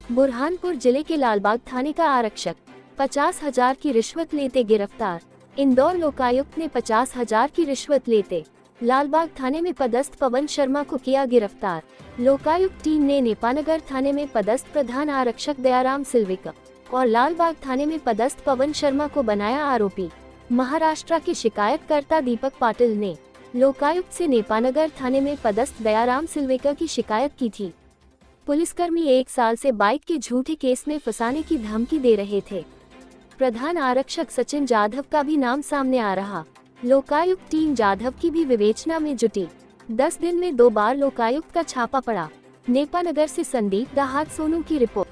बुरहानपुर जिले के लालबाग थाने का आरक्षक 50,000 की रिश्वत लेते गिरफ्तार। इंदौर लोकायुक्त ने 50,000 की रिश्वत लेते लालबाग थाने में पदस्थ पवन शर्मा को किया गिरफ्तार। लोकायुक्त टीम ने नेपानगर थाने में पदस्थ प्रधान आरक्षक दयाराम सिल्वेकर और लालबाग थाने में पदस्थ पवन शर्मा को बनाया आरोपी। महाराष्ट्र के शिकायतकर्ता दीपक पाटिल ने लोकायुक्त से नेपानगर थाने में पदस्थ दयाराम सिल्वेकर की शिकायत की थी। पुलिसकर्मी 1 साल से बाइक के झूठे केस में फंसाने की धमकी दे रहे थे। प्रधान आरक्षक सचिन जाधव का भी नाम सामने आ रहा। लोकायुक्त टीम जाधव की भी विवेचना में जुटी। 10 दिन में 2 बार लोकायुक्त का छापा पड़ा। नेपानगर से संदीप दाहात सोनू की रिपोर्ट।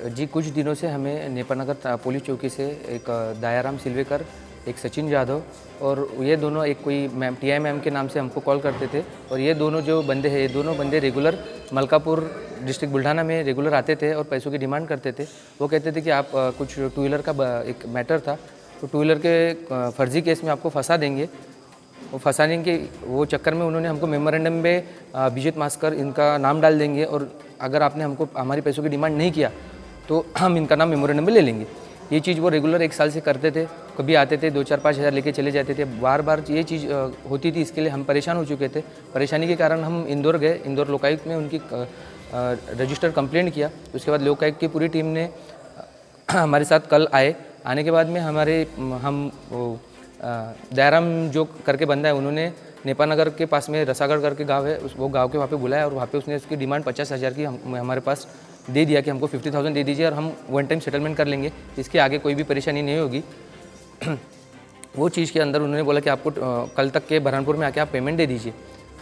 जी कुछ दिनों से हमें नेपानगर पुलिस चौकी से एक दयाराम सिल्वेकर, एक सचिन जाधव और ये दोनों एक कोई मैम टीआई मैम के नाम से हमको कॉल करते थे। और ये दोनों जो बंदे हैं, ये दोनों बंदे रेगुलर मलकापुर डिस्ट्रिक्ट बुल्ढाना में रेगुलर आते थे और पैसों की डिमांड करते थे। वो कहते थे कि आप कुछ टू व्हीलर का एक मैटर था, तो टू व्हीलर के फर्जी केस में आपको फंसा देंगे। वो फंसाने के वो चक्कर में उन्होंने हमको मेमोरेंडम में अभिजीत मास्कर इनका नाम डाल देंगे और अगर आपने हमको हमारी पैसों की डिमांड नहीं किया तो हम इनका नाम मेमोरेंडम में ले लेंगे। ये चीज़ वो रेगुलर 1 साल से करते थे। कभी आते थे 2-4-5 हज़ार लेके चले जाते थे। बार बार ये चीज़ होती थी, इसके लिए हम परेशान हो चुके थे। परेशानी के कारण हम इंदौर गए। इंदौर लोकायुक्त में उनकी रजिस्टर कंप्लेंट किया। उसके बाद लोकायुक्त की पूरी टीम ने हमारे साथ कल आने के बाद में हम दयाराम जो करके बंदा है, उन्होंने नेपानगर के पास में रसागढ़ करके गांव है, वो गांव के वहाँ पे बुलाया और वहाँ पे उसने उसकी डिमांड 50,000 की हमारे पास दे दिया कि हमको 50,000 दे दीजिए और हम वन टाइम सेटलमेंट कर लेंगे, इसके आगे कोई भी परेशानी नहीं होगी। वो चीज़ के अंदर उन्होंने बोला कि आपको कल तक के बुरहानपुर में आके आप पेमेंट दे दीजिए।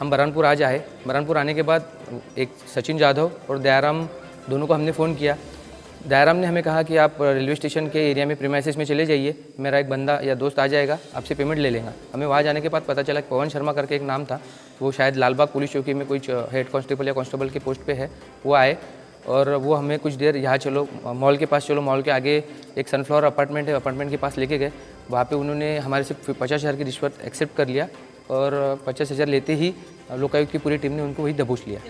हम बुरहानपुर आज आए। बुरहानपुर आने के बाद एक सचिन जाधव और दयाराम दोनों को हमने फ़ोन किया। दयाराम ने हमें कहा कि आप रेलवे स्टेशन के एरिया में प्रीमाइसेस में चले जाइए, मेरा एक बंदा या दोस्त आ जाएगा, आपसे पेमेंट ले लेगा। हमें वहाँ जाने के बाद पता चला कि पवन शर्मा करके एक नाम था, वो शायद लालबाग पुलिस चौकी में कोई हेड कांस्टेबल या कांस्टेबल की पोस्ट पे है। वो आए और वो हमें कुछ देर यहाँ चलो मॉल के पास, चलो मॉल के आगे एक सनफ्लावर अपार्टमेंट है, अपार्टमेंट के पास लेके गए। वहाँ पे उन्होंने हमारे से 50,000 की रिश्वत एक्सेप्ट कर लिया और 50,000 लेते ही लोकायुक्त की पूरी टीम ने उनको वही दबोच लिया।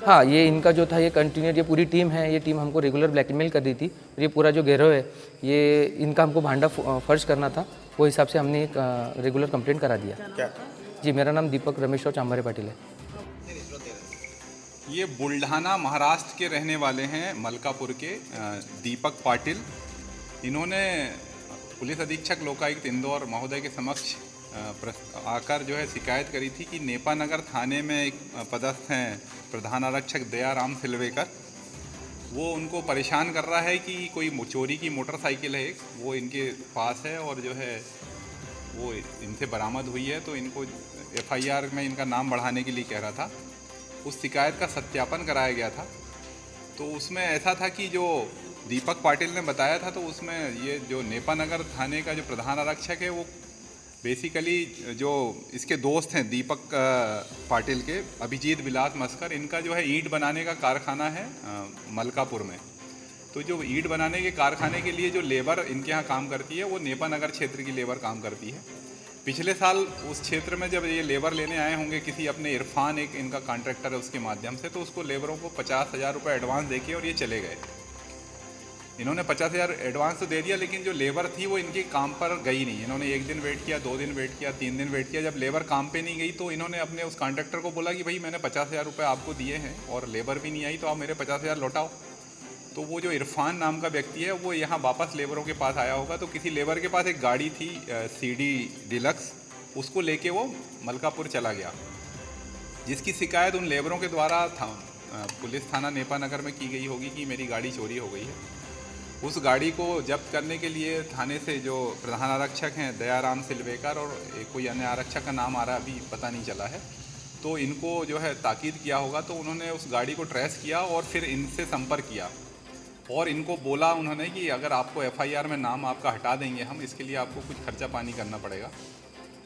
हाँ, ये इनका जो था ये कंटिन्यू, ये पूरी टीम है, ये टीम हमको रेगुलर ब्लैकमेल कर रही थी। ये पूरा जो गिरोह है, ये इनका हमको भांडा फर्ज करना था, वो हिसाब से हमने एक रेगुलर कंप्लेंट करा दिया। क्या? जी, मेरा नाम दीपक रमेश चांबारे पाटिल है। ये बुल्ढाना महाराष्ट्र के रहने वाले हैं, मलकापुर के दीपक पाटिल। इन्होंने पुलिस अधीक्षक लोकायुक्त इंदौर महोदय के समक्ष आकर जो है शिकायत करी थी कि नेपानगर थाने में एक पदस्थ हैं प्रधान आरक्षक दयाराम सिल्वेकर, वो उनको परेशान कर रहा है कि कोई चोरी की मोटरसाइकिल है, वो इनके पास है और जो है वो इनसे बरामद हुई है, तो इनको एफआईआर में इनका नाम बढ़ाने के लिए कह रहा था। उस शिकायत का सत्यापन कराया गया था। तो उसमें ऐसा था कि जो दीपक पाटिल ने बताया था, तो उसमें ये जो नेपानगर थाने का जो प्रधान आरक्षक है, वो बेसिकली जो इसके दोस्त हैं दीपक पाटिल के, अभिजीत विलास मस्कर, इनका जो है ईंट बनाने का कारखाना है मलकापुर में। तो जो ईंट बनाने के कारखाने के लिए जो लेबर इनके यहाँ काम करती है, वो नेपानगर क्षेत्र की लेबर काम करती है। पिछले साल उस क्षेत्र में जब ये लेबर लेने आए होंगे किसी अपने इरफान, एक इनका कॉन्ट्रैक्टर है, उसके माध्यम से, तो उसको लेबरों को 50,000 रुपये एडवांस देके और ये चले गए। इन्होंने 50,000 एडवांस तो दे दिया, लेकिन जो लेबर थी वो इनके काम पर गई नहीं। इन्होंने 1 दिन वेट किया, 2 दिन वेट किया, 3 दिन वेट किया। जब लेबर काम पे नहीं गई तो इन्होंने अपने उस कॉन्ट्रैक्टर को बोला कि भाई मैंने 50,000 रुपये आपको दिए हैं और लेबर भी नहीं आई, तो आप मेरे 50,000 लौटाओ। तो वो जो इरफान नाम का व्यक्ति है, वो यहाँ वापस लेबरों के पास आया होगा। तो किसी लेबर के पास एक गाड़ी थी CD डिलक्स, उसको लेके वो मलकापुर चला गया, जिसकी शिकायत उन लेबरों के द्वारा पुलिस थाना नेपानगर में की गई होगी कि मेरी गाड़ी चोरी हो गई है। उस गाड़ी को जब्त करने के लिए थाने से जो प्रधान आरक्षक हैं दयाराम सिल्वेकर और एक कोई अन्य आरक्षक का नाम आ रहा अभी पता नहीं चला है, तो इनको जो है ताकीद किया होगा। तो उन्होंने उस गाड़ी को ट्रेस किया और फिर इनसे संपर्क किया और इनको बोला उन्होंने कि अगर आपको एफआईआर में नाम आपका हटा देंगे हम, इसके लिए आपको कुछ खर्चा पानी करना पड़ेगा,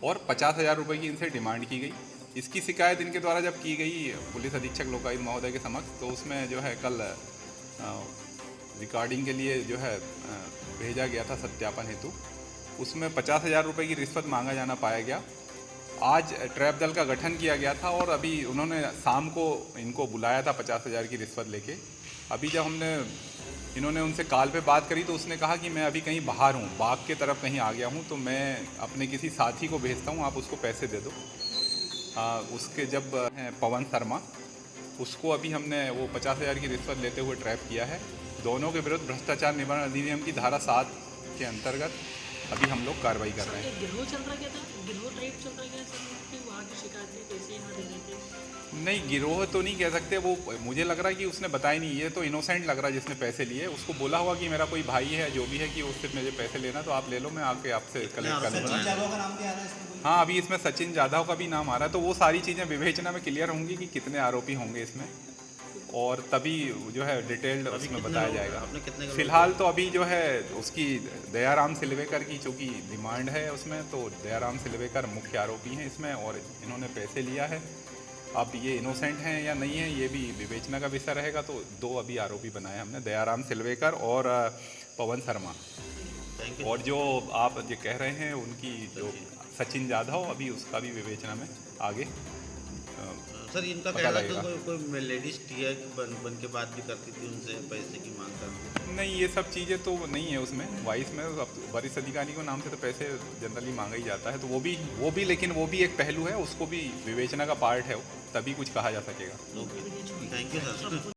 और 50,000 रुपये की इनसे डिमांड की गई। इसकी शिकायत इनके द्वारा जब की गई पुलिस अधीक्षक लोकायुक्त महोदय के समक्ष, तो उसमें जो है कल रिकॉर्डिंग के लिए जो है भेजा गया था सत्यापन हेतु। उसमें 50,000 रुपये की रिश्वत मांगा जाना पाया गया आज ट्रैप दल का गठन किया गया था और अभी उन्होंने शाम को इनको बुलाया था 50,000 की रिश्वत लेके। अभी जब इन्होंने उनसे कॉल पे बात करी तो उसने कहा कि मैं अभी कहीं बाहर हूँ, बाग के तरफ कहीं आ गया हूँ, तो मैं अपने किसी साथी को भेजता हूँ, आप उसको पैसे दे दो। उसके जब पवन शर्मा, उसको अभी हमने वो 50,000 की रिश्वत लेते हुए ट्रैप किया है। दोनों के विरुद्ध भ्रष्टाचार निवारण अधिनियम की धारा 7 के अंतर्गत अभी हम लोग कार्रवाई कर रहे हैं। गिरोह चल रहा क्या था? गिरोह टाइप चल रहा क्या सर? कि वहाँ की शिकायतें पैसे ना दे रहे थे? नहीं, गिरोह तो नहीं कह सकते, वो मुझे लग रहा है कि उसने बताया नहीं, ये तो इनोसेंट लग रहा है जिसने पैसे लिए। उसको बोला हुआ कि मेरा कोई भाई है जो भी है कि उससे मुझे पैसे लेना, तो आप ले लो, मैं आके आपसे कलेक्ट कर लूँगा। हाँ, अभी इसमें सचिन जाधव का भी नाम आ रहा है, तो वो सारी चीज़ें विवेचना में क्लियर होंगी कि कितने आरोपी होंगे इसमें, और तभी जो है डिटेल्ड उसमें बताया जाएगा। फिलहाल तो अभी जो है उसकी दयाराम सिलवेकर की चूँकि डिमांड है उसमें, तो दयाराम सिलवेकर मुख्य आरोपी हैं इसमें और इन्होंने पैसे लिया है। अब ये इनोसेंट हैं या नहीं है ये भी विवेचना का विषय रहेगा। तो 2 अभी आरोपी बनाए हमने, दयाराम सिलवेकर और पवन शर्मा। और जो आप जो कह रहे हैं उनकी जो सचिन जाधव, अभी उसका भी विवेचना में आगे सर इनका कहना तो कोई लेडीज टीआई बन के बात भी करती थी, उनसे पैसे की मांग करती। नहीं, ये सब चीज़ें तो नहीं है उसमें। वाइस में वरिष्ठ अधिकारी को नाम से तो पैसे जनरली मांगा ही जाता है, तो वो भी लेकिन वो भी एक पहलू है, उसको भी विवेचना का पार्ट है, तभी कुछ कहा जा सकेगा। Thank you sir.